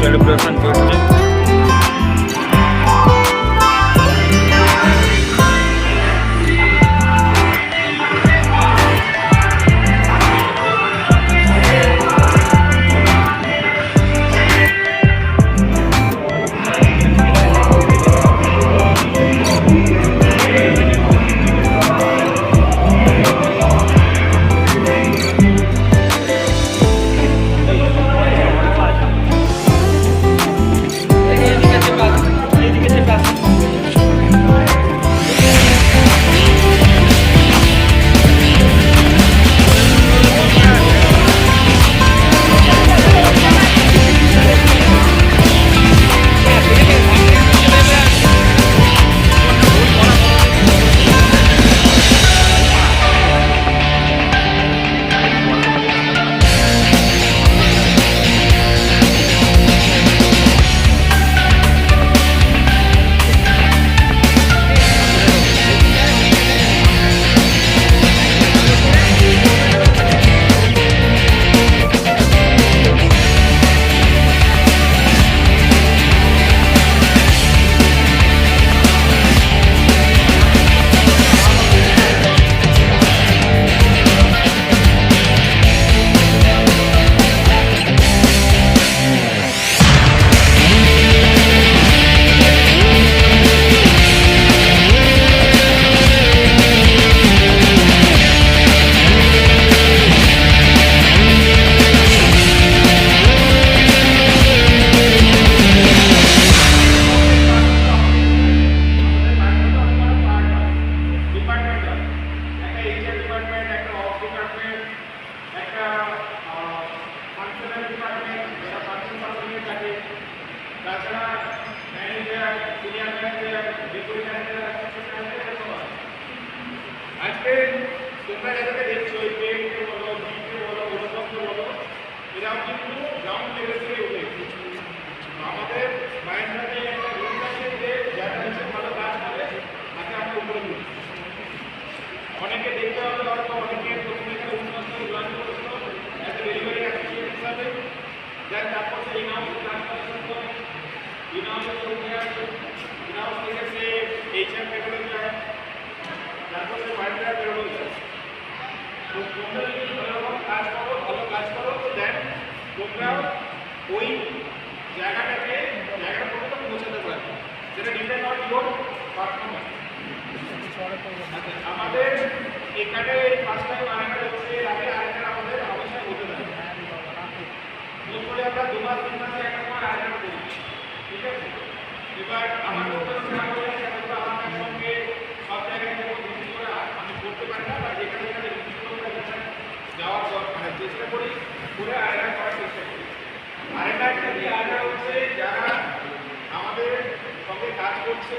Celebration করছে। আজকে তোমরা যাদেরকে দেখছো এই পেনকে বলো জিকে বলো অনুপমকে বলো এরাও কিন্তু গ্রাউন্ড লেভেল থেকে উঠে আমাদের মাইন্ডে একটা রুল আছে যে যারা নিচে ভালো কাজ করে তাকে আমরা উপরে তুলি। অনেকে দেখতে হবে হয়তো অনেকে প্রথমে একটা উন্নত জয়েন করেছিল অ্যাজ এ ডেলিভারি অ্যাসোসিয়েট হিসাবে, যার তারপর সেই নাম কাজ করা শুরু করে ইনাউন্স করতে আসে, ইনাউন্স থেকে সে এইচআর লেভেলে যায়, তারপর সে মাইন্ডে বেরোলো যায়। তো তোমরা যদি ভালো রকম কাজ করো তো দেন তোমরা ওই জায়গাটাকে পর্যন্ত পৌঁছাতে পারবে, যেটা ডিপেন্ড অন ইউর পারফরমেন্স। আমাদের এখানে ফার্স্ট টাইম আরেকটা হচ্ছে এর আগে আরেকটা আমাদের অবশ্যই হতে পারে আমরা 2 মাস 3 মাসে একটা সময় আয়োজন করি, ঠিক আছে? এবার আমার আমার সঙ্গে সব জায়গায় ভিজিট করে আমি করতে পারি না, বা যেখানে যেখানে ভিজিট করতে যাওয়ার মানে চেষ্টা করি করে আয়োজন করার চেষ্টা করি। আরেকটা আয়োজন হচ্ছে যারা আমাদের সঙ্গে কাজ করছে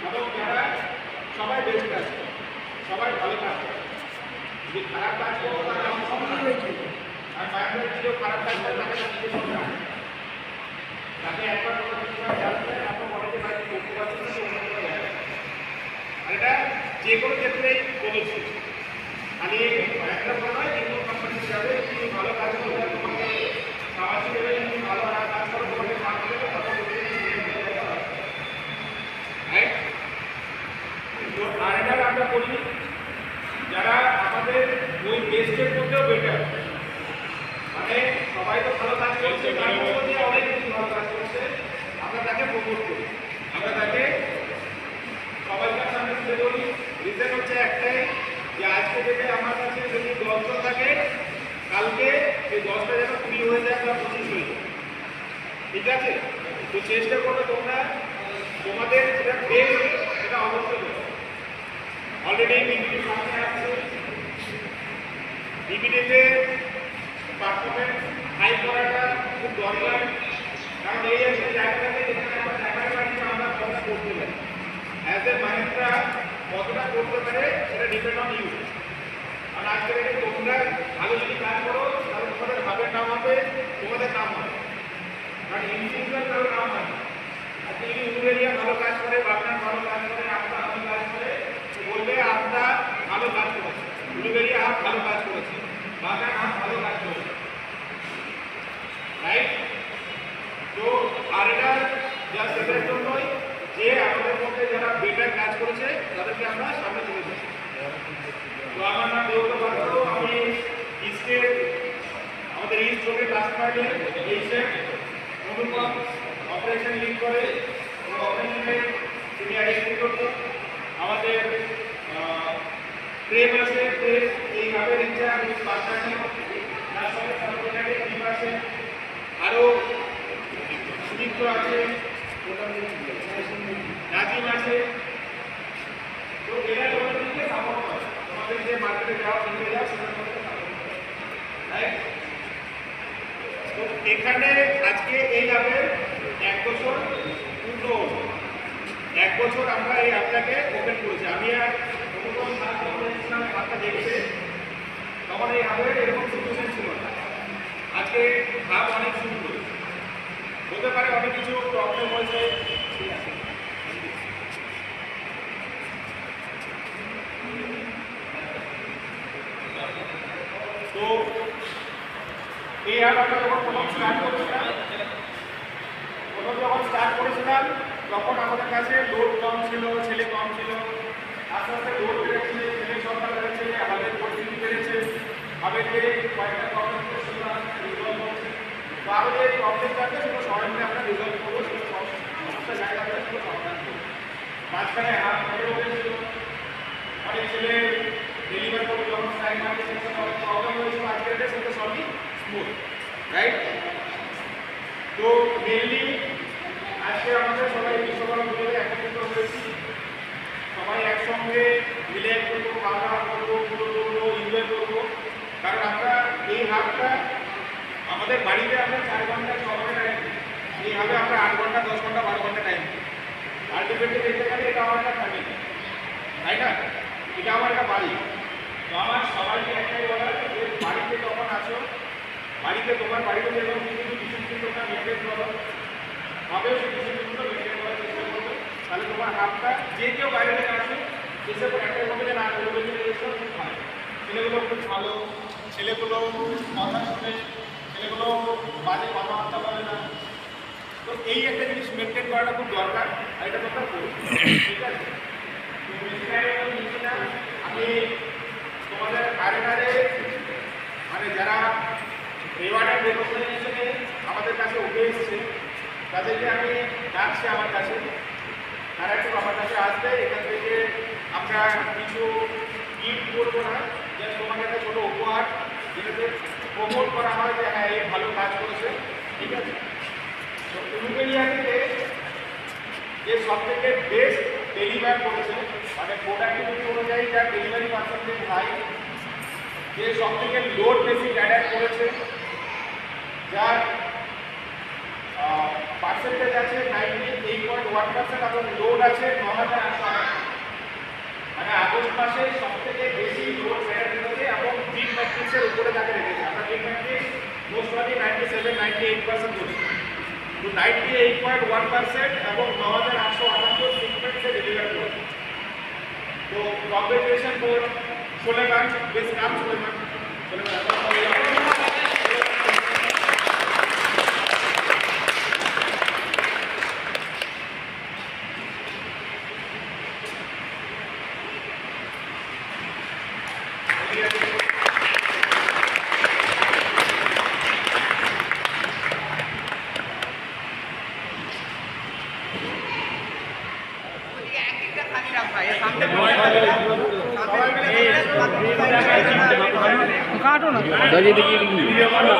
এবং যারা সবাই বেস্ট কাজ করে, সবাই ভালো কাজ করে। যদি খারাপ কাজ করবো তাহলে আমার সমাধান হয়েছে, আর বাইরে কেউ খারাপ কাজ করে তাকে নিজে সঙ্গে আসে, তাকে একবার জানতে আপনার অনেকে বাইরে করতে পারছেন না, অন্য কোনো জায়গায়। আর এটা যে কোনো ক্ষেত্রেই প্রযোজ্য, খালি একটা নয়, যে কোনো কোম্পানিতে যাবে তুমি ভালো কাজ করবে, তোমাকে সামাজিক লেভেলে তুমি ভালো কাজ করো, তোমাকে মার্ক দেবে, তখন রাইট। আর এটা আমরা করি যারা আমাদের ওই বেস্টের মধ্যেও বেটার, মানে সবাই তো ভালো কাজ করছে, তার মধ্যে অনেক কিছু ভালো কাজ করছে, আমরা তাকে প্রমোট করি, আমরা তাকে সবাইকার সামনে তুলে ধরি। রিজন হচ্ছে একটাই যে আজকে ডেটে আমার কাছে যদি 10 জন থাকে, কালকে এই 10টা যেন 20 হয়ে যায় বা 25 হয়ে যায়, ঠিক আছে? তো চেষ্টা করবে তোমরা তোমাদের যেটা বেস্ট সেটা অবশ্যই দেবে। অলরেডি বিবিডি সামনে আসছে, বিবিডিতে পারফরমেন্স হাই করাটা খুব দরকার, কারণ এই একটা জায়গাটাতে যেখানে আমরা দেখাতে পারি যে আমরা কতটা করতে পারি, অ্যাজ এ মাইন্ডরা কতটা করতে পারে সেটা ডিপেন্ড অন ইউ। আর আজকে তোমরা ভালো যদি কাজ করো তাহলে তোমাদের ভাবের নাম হবে, তোমাদের নাম হবে, কারণ ইন্ডিভিজুয়াল কারো নাম হয় না। আজকে যদি উলুবেড়িয়া ভালো কাজ করে, বাগনান ভালো কাজ করে, আমরা ভালো কাজ করে, বললে আমরা ভালো কাজ করেছি, উলুবেড়িয়া ভালো কাজ করেছি, বাগান ভালো কাজ করেছে, রাইট? তো আরেকটা জাস্ট এটার জন্যই যে আমাদের মধ্যে যারা বেটার কাজ করেছে তাদেরকে আমরা সামনে তুলে দিচ্ছি। তো আমার নাম দেবত পাত্র, আমি ইস্টের আমাদের ইস্ট রোডের রাস্তাঘাটে এসে অনুপম অপারেশন লিড করে অপারেশনের সিনিয়র এক্সিকিউটিভ আমাদের প্রেম আছে, প্রেম এইভাবে ইনচার্জ পার্টনারশি তার সঙ্গে সার্বজনীন টিম আছে, আরও সুদীপ্ত আছে, নাজিম আছে। তো এরা তোমাদেরকে সাপোর্ট করে, তোমাদের যে মার্কেটে যাও কিনতে যাও সেটার মধ্যে সাপোর্ট করে, রাইট? তো এখানে আজকে এই অ্যাপের 1 বছর পূর্ণ, 1 বছর আমরা এই অ্যাপটাকে ওপেন করেছি। আমি আর অনুপম অ্যাপটা দেখেছি, তখন এই অ্যাপের এরকম সিচুয়েশন ছিল না। আজকে অ্যাপ অনেক সুন্দর, হতে পারে অনেক কিছু প্রবলেম হয়েছে, তো এই অ্যাপ আমরা যখন স্টার্ট করেছিলাম তখন আমাদের কাছে লোড কম ছিল, ছেলে কম ছিল। আস্তে আস্তে লোড বেড়েছে, ছেলে সংখ্যা বেড়েছে, আমাদের পরিস্থিতি বেড়েছে, আমাদেরকে কয়েকটা প্রবলেম রিজলভ হচ্ছে। তো আরও যে প্রবলেমটা আছে সেগুলো সবাই মিলে আমরা রিজলভ করবো, সেগুলো সমস্যা জায়গাতে সেগুলো সমাধান করবো। মাঝখানে হাত ধরে উঠেছিল, অনেক ছেলে ডেলিভার করবো যখন টাইম আছে সেগুলো প্রবলেম হয়েছিল, আজকের ডেটে সেগুলো সবই স্মুথ, রাইট? তো মেনলি আজকে আমাদের সবাই বিশ্বকর্মা পুজোতে একত্রিত হয়েছি, সবাই একসঙ্গে মিলে করবো, খাওয়া দাওয়া করবো, পুজো করবো, এনজয় করবো। কারণ আমরা এই হাবটা আমাদের বাড়িতে আমরা 4 ঘন্টা 6 ঘন্টা টাইম, এই হাবে আমরা 8 ঘন্টা 10 ঘন্টা 12 ঘন্টা টাইম। আলটিমেটলি দেখতে গেলে এটা আমার একটা ফ্যামিলি, তাই না? এটা আমার একটা বাড়ি। তো আমার সবাইকে একটাই বলার যে বাড়িতে যখন আসো, বাড়িতে তোমার বাড়িতে যেরকম কিছু ডিসিপ্লিন তোমরা মেনটেন করো, তবেও সেই ডিসিপ্লিনগুলো মেনটেন করার চেষ্টা করবে। তাহলে তোমার হাতটা যে কেউ বাইরে থেকে আসে এসে একটাই বলবে যে না করবে, এসব খুব ভালো, ছেলেগুলো খুব ভালো, ছেলেগুলো কথা শুনে, ছেলেগুলো বাজে কথাবার্তা বলে না। তো এই একটা জিনিস মেনটেন করাটা খুব দরকার, আর এটা তোমরা করবে, ঠিক আছে? আমি তোমাদের ধারে ধারে মানে যারা রেওয়ার্ডের রেকগনাইজেশনে আমাদের কাছে উঠে এসেছে তাদেরকে আমি ডাকছি আমার কাছে, তারা একটু আমার কাছে আসবে। এখান থেকে আমরা কিছু গিফট করবো না, যে তোমার একটা ছোটো উপহার, যেটাতে প্রমোট করা হয় যে হ্যাঁ এই ভালো কাজ করেছে, ঠিক আছে? তো উলুবেড়িয়া থেকে যে সব থেকে বেস্ট ডেলিভার করেছে, মানে প্রোডাক্টিভিটি অনুযায়ী যার ডেলিভারি পার্সেন্টেজ হাই, যে সব থেকে লোড বেশি ক্যাডার করেছে, যার পার্সেন্টেজ আছে 98.1% এবং লোড আছে 9,800, মানে আগস্ট মাসে সব থেকে বেশি লোড ক্যাডার করেছে এবং বিগ ম্যাট্রিক্সের উপরে তাকে রেখেছে। আমরা বিগ ম্যাট্রিক্স মোস্ট অফলি 97-98% করেছি, তো 98.1% এবং 9,858 সিগমেন্টসে ডেলিভার করেছে। তো কংগ্রেচুলেশন ফর সুলেমান, বেশ নাম সুলেমান। काटो ना देखिए देखिए वीडियो बना